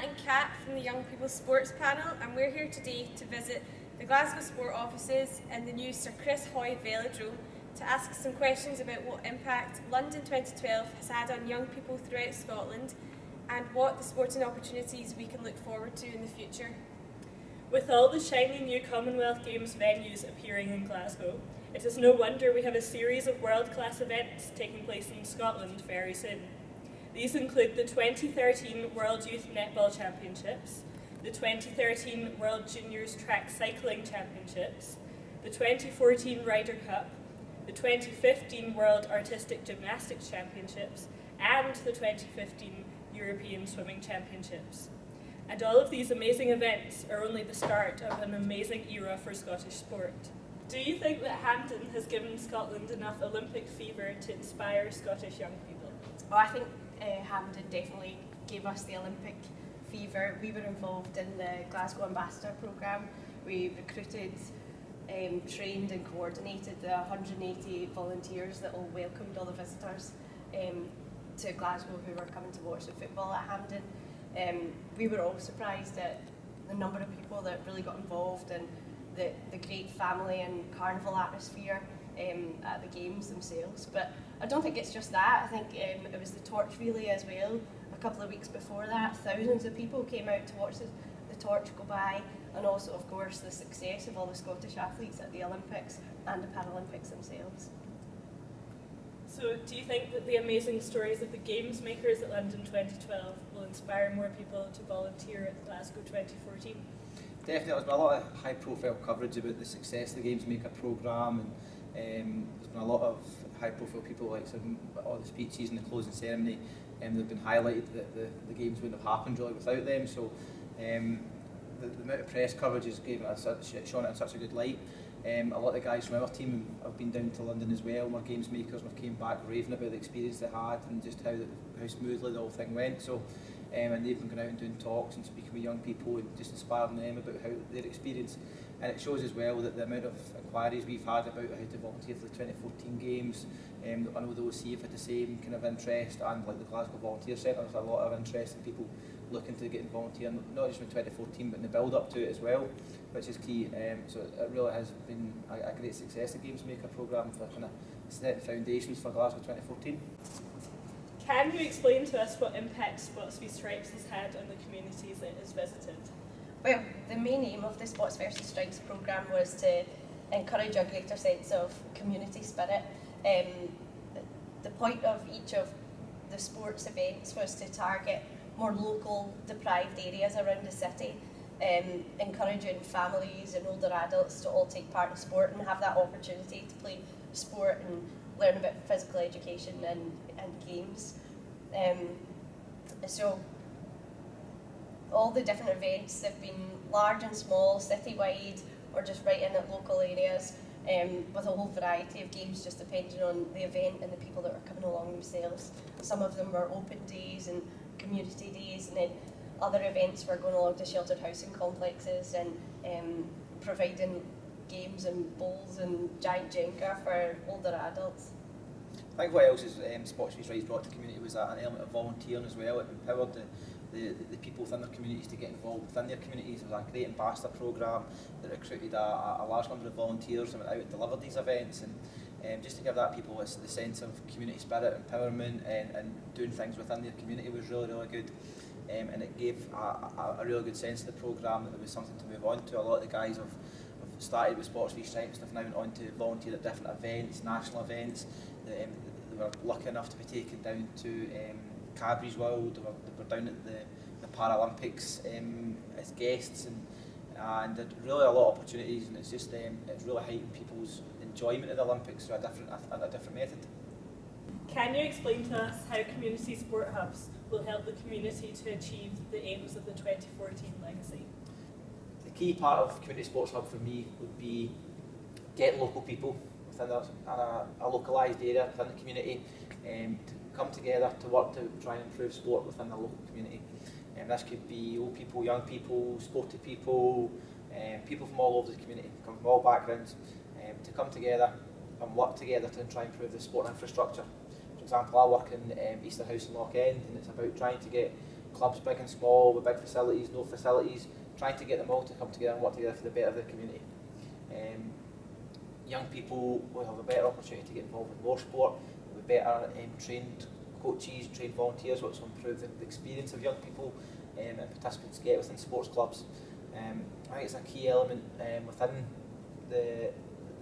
and Kat from the Young People's Sports Panel, and we're here today to visit the Glasgow Sport offices and the new Sir Chris Hoy Velodrome to ask some questions about what impact London 2012 has had on young people throughout Scotland and what the sporting opportunities we can look forward to in the future. With all the shiny new Commonwealth Games venues appearing in Glasgow, it is no wonder we have a series of world-class events taking place in Scotland very soon. These include the 2013 World Youth Netball Championships, the 2013 World Juniors Track Cycling Championships, the 2014 Ryder Cup, the 2015 World Artistic Gymnastics Championships, and the 2015 European Swimming Championships. And all of these amazing events are only the start of an amazing era for Scottish sport. Do you think that Hampden has given Scotland enough Olympic fever to inspire Scottish young people? Oh, I think Hampden definitely gave us the Olympic fever. We were involved in the Glasgow Ambassador programme. We recruited, trained and coordinated the 180 volunteers that all welcomed all the visitors to Glasgow who were coming to watch the football at Hampden. We were all surprised at the number of people that really got involved and the great family and carnival atmosphere at the games themselves. But I don't think it's just that. I think it was the torch relay as well. A couple of weeks before that, thousands of people came out to watch the torch go by, and also, of course, the success of all the Scottish athletes at the Olympics and the Paralympics themselves. So do you think that the amazing stories of the Games makers at London 2012 will inspire more people to volunteer at Glasgow 2014? Definitely, there's been a lot of high-profile coverage about the success of the Games Maker programme, and there's been a lot of high-profile people, like all the speeches and the closing ceremony, they've been highlighted that the Games wouldn't have happened really without them. So the amount of press coverage has shown it in such a good light. A lot of the guys from our team have been down to London as well, and were Games makers, and have came back raving about the experience they had and just how smoothly the whole thing went. So, and they've been going out and doing talks and speaking with young people and just inspiring them about how their experience. And it shows as well that the amount of inquiries we've had about how to volunteer for the 2014 Games, I know the OC have had the same kind of interest, and like the Glasgow Volunteer Centre, there's a lot of interest in people looking to get involved here, not just in 2014 but in the build up to it as well, which is key. So it really has been a great success, the Games Maker programme, for kind of setting foundations for Glasgow 2014. Can you explain to us what impact Spots v Stripes has had on the communities it has visited? Well, the main aim of the Spots vs Stripes programme was to encourage a greater sense of community spirit. The point of each of the sports events was to target more local, deprived areas around the city, encouraging families and older adults to all take part in sport and have that opportunity to play sport and learn about physical education and games. So all the different events have been large and small, citywide, or just right in at local areas, with a whole variety of games just depending on the event and the people that were coming along themselves. Some of them were open days and community days, and then other events were going along to sheltered housing complexes and providing games and bowls and giant Jenga for older adults. I think what else is Spots v Stripes brought to the community was an element of volunteering as well. It empowered the people within their communities to get involved within their communities. There was a great ambassador programme that recruited a large number of volunteers and went out and delivered these events, and just to give that people the sense of community spirit, empowerment, and doing things within their community was really, really good. And it gave a really good sense of the programme that there was something to move on to. A lot of the guys have started with Spots v Stripes, they've now went on to volunteer at different events, national events. They were lucky enough to be taken down to Cadbury's World. They were down at the Paralympics as guests, and had really a lot of opportunities, and it's really heightened people's enjoyment of the Olympics through a different method. Can you explain to us how community sport hubs will help the community to achieve the aims of the 2014 legacy? The key part of Community Sports Hub for me would be getting local people within a localised area within the community to come together to work to try and improve sport within the local community. This could be old people, young people, sporty people, people from all over the community, come from all backgrounds, to come together and work together to try and improve the sport infrastructure. For example, I work in Easter House in Loch End, and it's about trying to get clubs big and small, with big facilities, no facilities, trying to get them all to come together and work together for the better of the community. Young people will have a better opportunity to get involved in more sport, with better trained coaches, trained volunteers, which will improve the experience of young people and participants get within sports clubs. I think it's a key element within the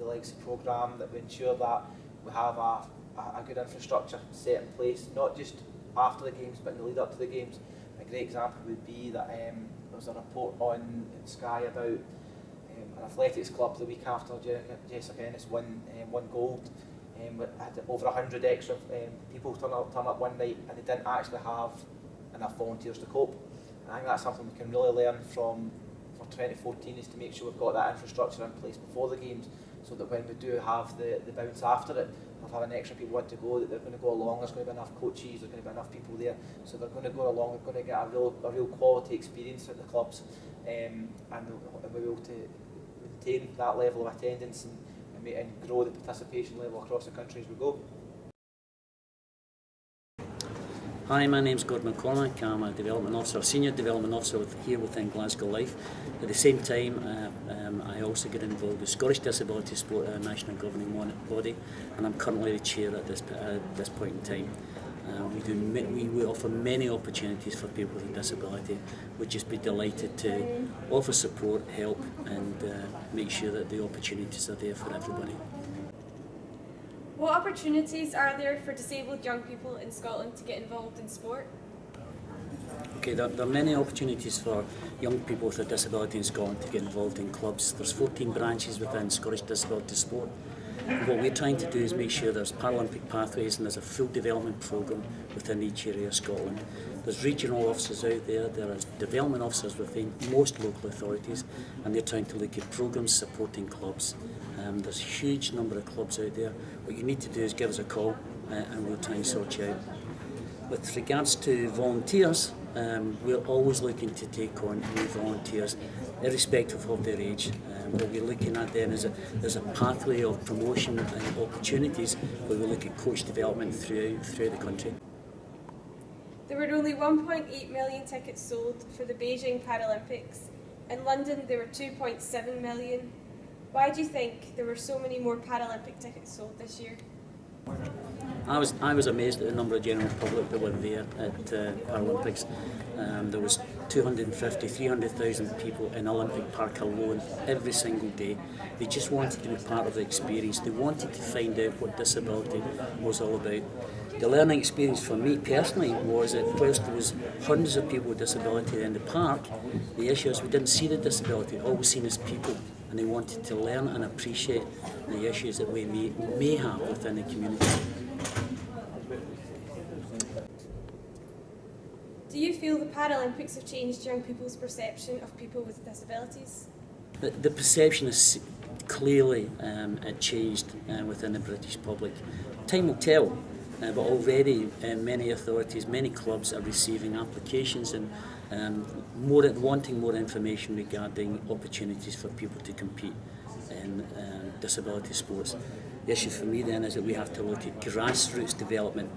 legacy programme that we ensure that we have a good infrastructure set in place, not just after the games but in the lead up to the games. A great example would be that there was a report on Sky about an athletics club the week after Jessica Ennis won gold. Had over 100 extra people turn up one night, and they didn't actually have enough volunteers to cope. And I think that's something we can really learn from for 2014, is to make sure we've got that infrastructure in place before the games, so that when we do have the bounce after it, we'll have an extra people want to go, that they're going to go along, there's going to be enough coaches, there's going to be enough people there, so they're going to go along, they're going to get a real quality experience at the clubs, and we'll be able to maintain that level of attendance and grow the participation level across the country as we go. Hi, my name's Gordon McCormack. I'm a development officer, senior development officer here within Glasgow Life. At the same time, I also get involved with Scottish Disability Sport, our national governing body, and I'm currently the chair at this point in time. We offer many opportunities for people with a disability. We'd just be delighted to offer support, help, and make sure that the opportunities are there for everybody. What opportunities are there for disabled young people in Scotland to get involved in sport? Okay, there are many opportunities for young people with a disability in Scotland to get involved in clubs. There's 14 branches within Scottish Disability Sport. And what we're trying to do is make sure there's Paralympic pathways and there's a full development programme within each area of Scotland. There's regional officers out there, there are development officers within most local authorities, and they're trying to look at programmes supporting clubs. There's a huge number of clubs out there. What you need to do is give us a call and we'll try and sort you out. With regards to volunteers, we're always looking to take on new volunteers, irrespective of their age. What we're looking at then is there's a pathway of promotion and opportunities where we look at coach development throughout the country. There were only 1.8 million tickets sold for the Beijing Paralympics. In London, there were 2.7 million. Why do you think there were so many more Paralympic tickets sold this year? I was amazed at the number of general public that were there at Paralympics. There was 250, 300,000 people in Olympic Park alone every single day. They just wanted to be part of the experience. They wanted to find out what disability was all about. The learning experience for me personally was that whilst there was hundreds of people with disability in the park, the issue is we didn't see the disability, all we seen is people, and they wanted to learn and appreciate the issues that we may have within the community. Do you feel the Paralympics have changed young people's perception of people with disabilities? The perception is clearly changed within the British public. Time will tell, but already many authorities, many clubs are receiving applications and wanting more information regarding opportunities for people to compete in disability sports. The issue for me then is that we have to look at grassroots development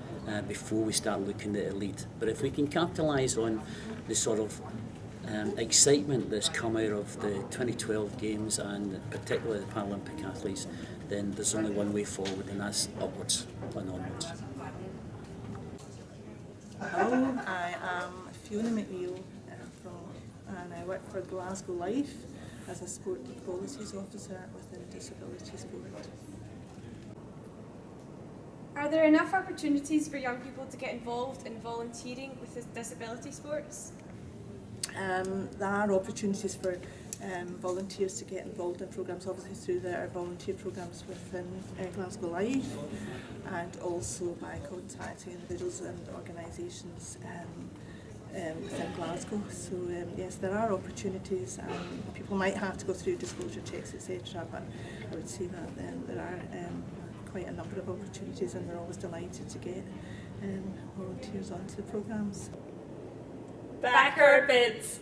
before we start looking at elite. But if we can capitalise on the sort of excitement that's come out of the 2012 Games and particularly the Paralympic athletes, then there's only one way forward, and that's upwards and onwards. Hello, I am Fiona McNeill and I work for Glasgow Life as a sport policies officer within disability sport. Are there enough opportunities for young people to get involved in volunteering with disability sports? There are opportunities for volunteers to get involved in programmes, obviously through their volunteer programmes within Glasgow Life, and also by contacting individuals and organisations within Glasgow. So yes, there are opportunities. People might have to go through disclosure checks, etc., but I would say that there are quite a number of opportunities, and we're always delighted to get volunteers onto the programmes. Back our bids!